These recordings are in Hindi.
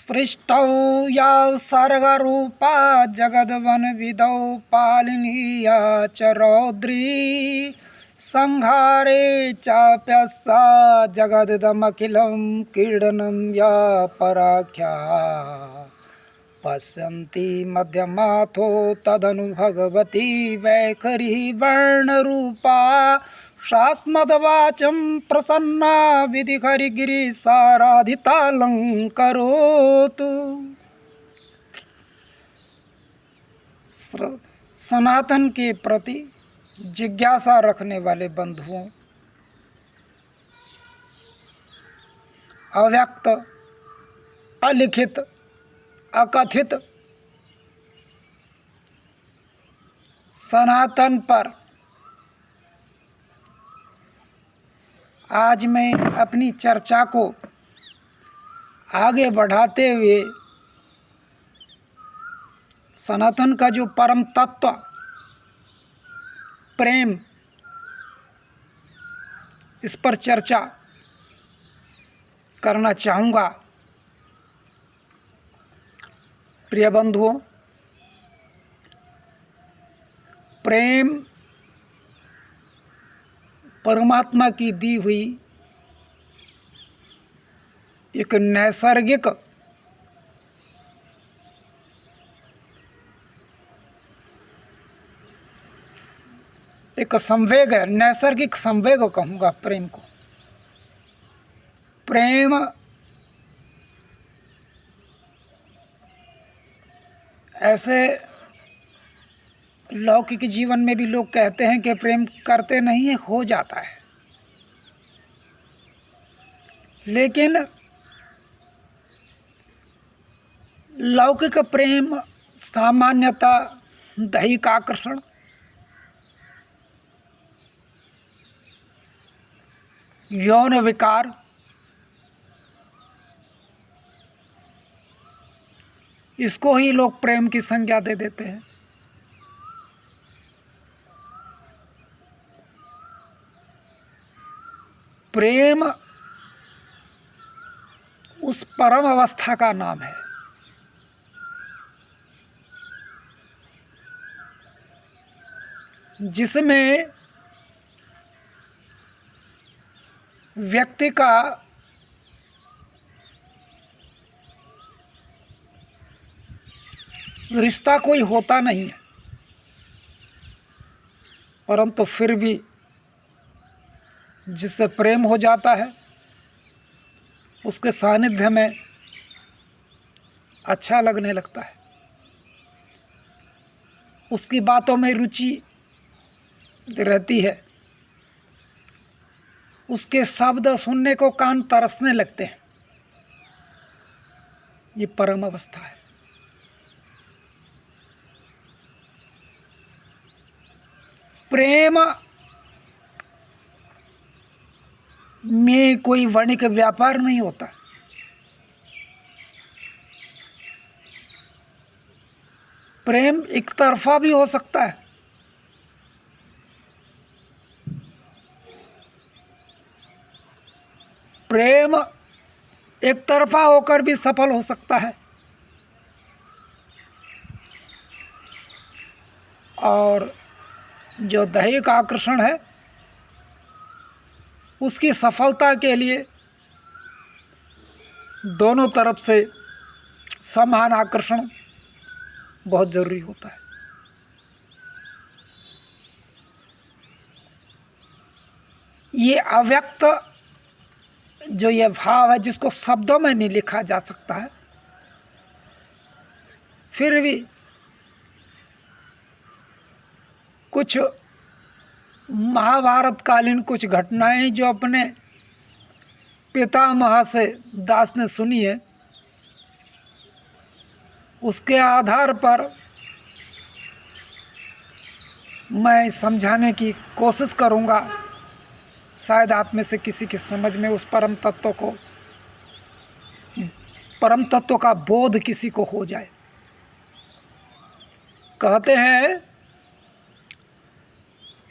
सृष्टौ या सर्गरूपा जगद्वनविदौ पालिनीया च रौद्री संहारे चाप्यस्सा जगदिदमखिलं क्रीडनं या पराख्या पश्यन्ति मध्यमाथो तदनु भगवती वैखरी वर्णरूपा शास्मदवाचं प्रसन्ना विधिहरिगिरिसाराधितालङ्करोतु। सनातन के प्रति जिज्ञासा रखने वाले बंधुओं, अव्यक्त, अलिखित, अकथित सनातन पर आज मैं अपनी चर्चा को आगे बढ़ाते हुए सनातन का जो परम तत्व प्रेम, इस पर चर्चा करना चाहूँगा। प्रिय बंधुओं, प्रेम परमात्मा की दी हुई एक नैसर्गिक एक संवेग है, नैसर्गिक संवेग कहूँगा प्रेम को। प्रेम ऐसे लौकिक जीवन में भी लोग कहते हैं कि प्रेम करते नहीं है, हो जाता है, लेकिन लौकिक प्रेम सामान्यतः दैहिक आकर्षण, यौन विकार, इसको ही लोग प्रेम की संज्ञा दे देते हैं। प्रेम उस परम अवस्था का नाम है जिसमें व्यक्ति का रिश्ता कोई होता नहीं है, परंतु फिर भी जिससे प्रेम हो जाता है उसके सानिध्य में अच्छा लगने लगता है, उसकी बातों में रुचि रहती है, उसके शब्द सुनने को कान तरसने लगते हैं। ये परम अवस्था है। प्रेम में कोई वाणिज्य व्यापार नहीं होता। प्रेम एक तरफा भी हो सकता है। प्रेम एक तरफा होकर भी सफल हो सकता है और जो दैहिक आकर्षण है उसकी सफलता के लिए दोनों तरफ से समान आकर्षण बहुत ज़रूरी होता है। ये अव्यक्त जो ये भाव है जिसको शब्दों में नहीं लिखा जा सकता है, फिर भी कुछ महाभारत कालीन कुछ घटनाएं जो अपने पितामह से दास ने सुनी है, उसके आधार पर मैं समझाने की कोशिश करूंगा। शायद आप में से किसी की समझ में उस परम तत्व का बोध किसी को हो जाए। कहते हैं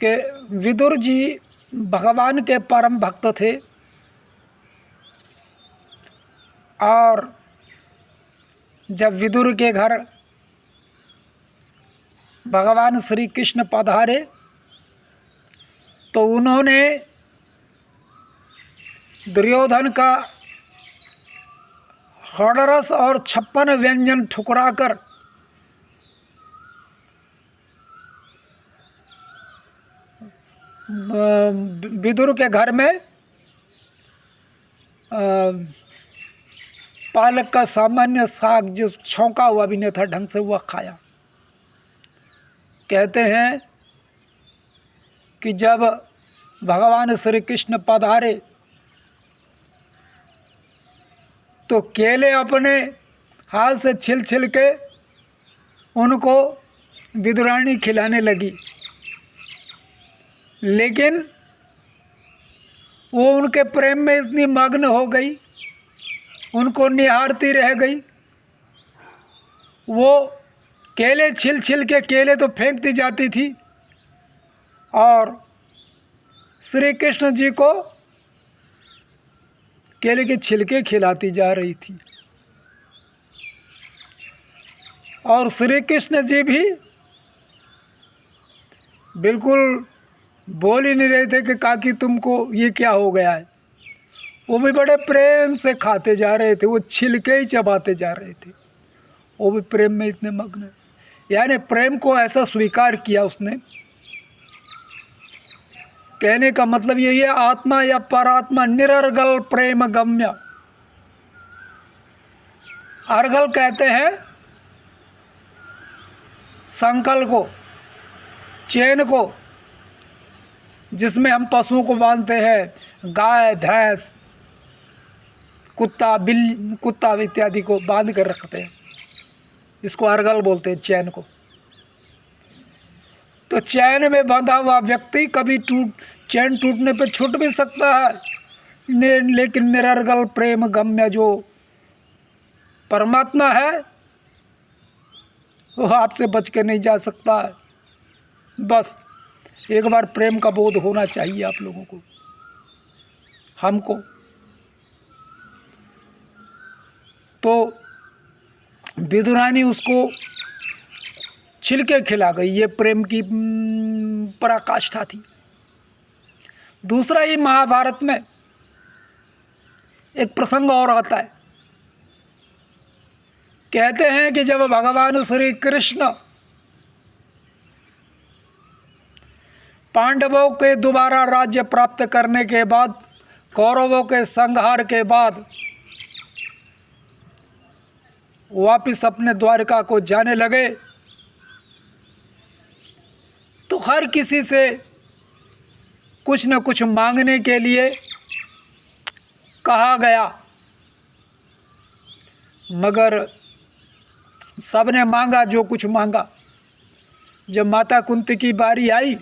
कि विदुर जी भगवान के परम भक्त थे और जब विदुर के घर भगवान श्री कृष्ण पधारे तो उन्होंने दुर्योधन का षोडश और 56 व्यंजन ठुकराकर विदुर के घर में पालक का सामान्य साग जो छौंका हुआ भी नहीं था ढंग से वह खाया। कहते हैं कि जब भगवान श्री कृष्ण पधारे तो केले अपने हाथ से छिल छिल के उनको विदुरानी खिलाने लगी, लेकिन वो उनके प्रेम में इतनी मग्न हो गई, उनको निहारती रह गई। वो केले छिल छिल के केले तो फेंकती जाती थी और श्री कृष्ण जी को केले के छिलके खिलाती जा रही थी। और श्री कृष्ण जी भी बिल्कुल बोल ही नहीं रहे थे कि काकी तुमको ये क्या हो गया है। वो भी बड़े प्रेम से खाते जा रहे थे, वो छिलके ही चबाते जा रहे थे, वो भी प्रेम में इतने मग्न है। यानी प्रेम को ऐसा स्वीकार किया उसने। कहने का मतलब यही है, आत्मा या परात्मा निरर्गल प्रेम गम्य। अर्गल कहते हैं संकल को, चैन को, जिसमें हम पशुओं को बांधते हैं, गाय भैंस कुत्ता इत्यादि को बांध कर रखते हैं, इसको अर्गल बोलते हैं, चैन को। तो चैन में बंधा हुआ व्यक्ति कभी चैन टूटने पे छूट भी सकता है, लेकिन निरर्गल प्रेम गम्य जो परमात्मा है वो आपसे बच के नहीं जा सकता है। बस एक बार प्रेम का बोध होना चाहिए आप लोगों को, हमको। तो विदुरानी उसको छिलके खिला गई, ये प्रेम की पराकाष्ठा थी। दूसरा ही महाभारत में एक प्रसंग और आता है। कहते हैं कि जब भगवान श्री कृष्ण पांडवों के दोबारा राज्य प्राप्त करने के बाद, कौरवों के संहार के बाद वापिस अपने द्वारका को जाने लगे तो हर किसी से कुछ न कुछ मांगने के लिए कहा गया, मगर सबने मांगा जो कुछ मांगा। जब माता कुंती की बारी आई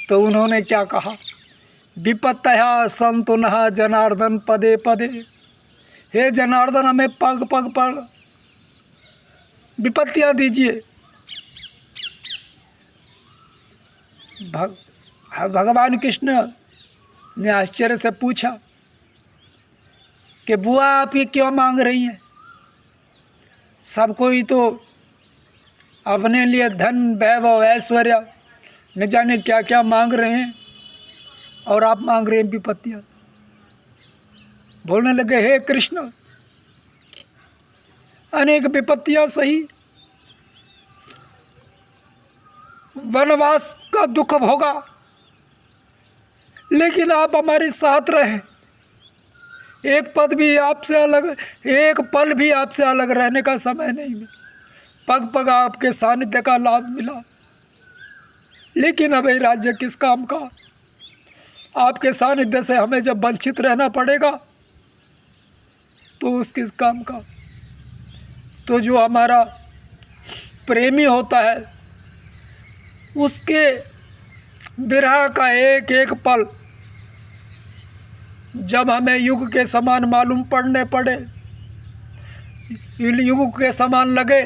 तो उन्होंने क्या कहा, विपत्तया संतु नः जनार्दन पदे पदे। हे जनार्दन, हमें पग पग पर विपत्तियाँ दीजिए। भगवान कृष्ण ने आश्चर्य से पूछा कि बुआ आप ये क्यों मांग रही हैं? सब कोई तो अपने लिए धन वैभव ऐश्वर्य न जाने क्या क्या मांग रहे हैं और आप मांग रहे हैं विपत्तियाँ। बोलने लगे, हे कृष्ण, अनेक विपत्तियाँ सही, वनवास का दुख भोगा, लेकिन आप हमारे साथ रहे। एक पद भी आपसे अलग, एक पल भी आपसे अलग रहने का समय नहीं मिला। पग पग आपके सानिध्य का लाभ मिला, लेकिन अब ये राज्य किस काम का? आपके सानिध्य से हमें जब वंचित रहना पड़ेगा तो उस किस काम का? तो जो हमारा प्रेमी होता है उसके विरह का एक एक पल जब हमें युग के समान मालूम पड़ने पड़े, युग के समान लगे,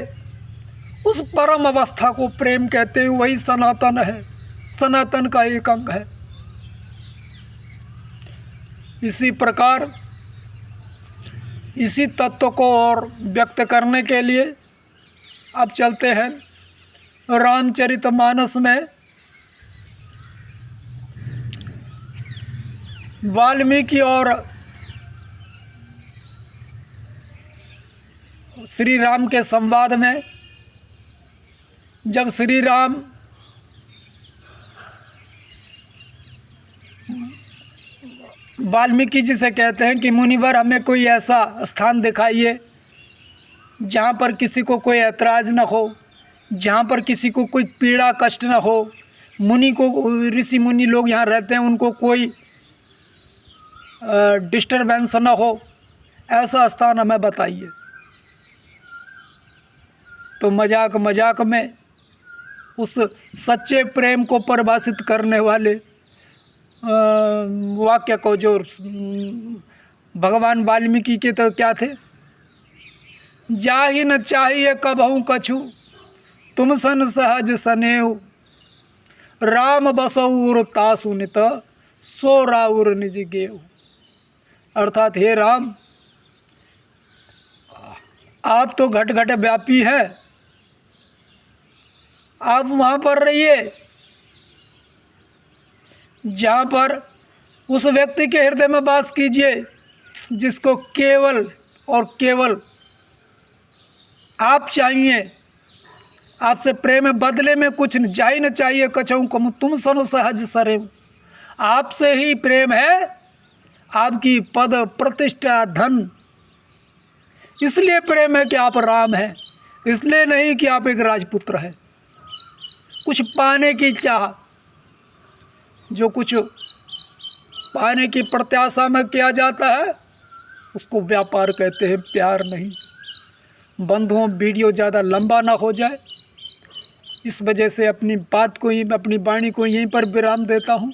उस परम अवस्था को प्रेम कहते हैं। वही सनातन है, सनातन का एक अंग है। इसी प्रकार इसी तत्व को और व्यक्त करने के लिए अब चलते हैं रामचरितमानस में। वाल्मीकि और श्री राम के संवाद में जब श्री राम वाल्मीकि जी से कहते हैं कि मुनिवर हमें कोई ऐसा स्थान दिखाइए जहाँ पर किसी को कोई ऐतराज़ न हो, जहाँ पर किसी को कोई पीड़ा कष्ट न हो, मुनि को ऋषि मुनि लोग यहाँ रहते हैं उनको कोई डिस्टरबेंस न हो, ऐसा स्थान हमें बताइए। तो मजाक मजाक में उस सच्चे प्रेम को परिभाषित करने वाले वाक्य को जो भगवान वाल्मीकि के तो क्या थे, जाहि न चाहिए कबहू कछु तुम सन सहज सनेऊ, राम बसौर तासु नित सो राउर निज गेऊ। अर्थात हे राम, आप तो घट घट व्यापी है, आप वहाँ पर रहिए जहाँ पर उस व्यक्ति के हृदय में वास कीजिए जिसको केवल और केवल आप चाहिए, आपसे प्रेम बदले में कुछ जाई न चाहिए कछऊ कम तुम सन सहज सरे। आपसे ही प्रेम है, आपकी पद प्रतिष्ठा धन, इसलिए प्रेम है कि आप राम हैं, इसलिए नहीं कि आप एक राजपुत्र हैं। कुछ पाने की चाह, जो कुछ पाने की प्रत्याशा में किया जाता है उसको व्यापार कहते हैं, प्यार नहीं। बंधुओं, वीडियो ज़्यादा लंबा ना हो जाए, इस वजह से अपनी बात को ही, अपनी वाणी को यहीं पर विराम देता हूँ।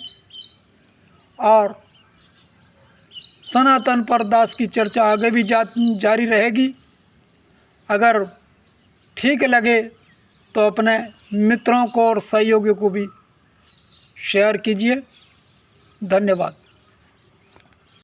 और सनातन परदास की चर्चा आगे भी जारी रहेगी। अगर ठीक लगे तो अपने मित्रों को और सहयोगियों को भी शेयर कीजिए। धन्यवाद।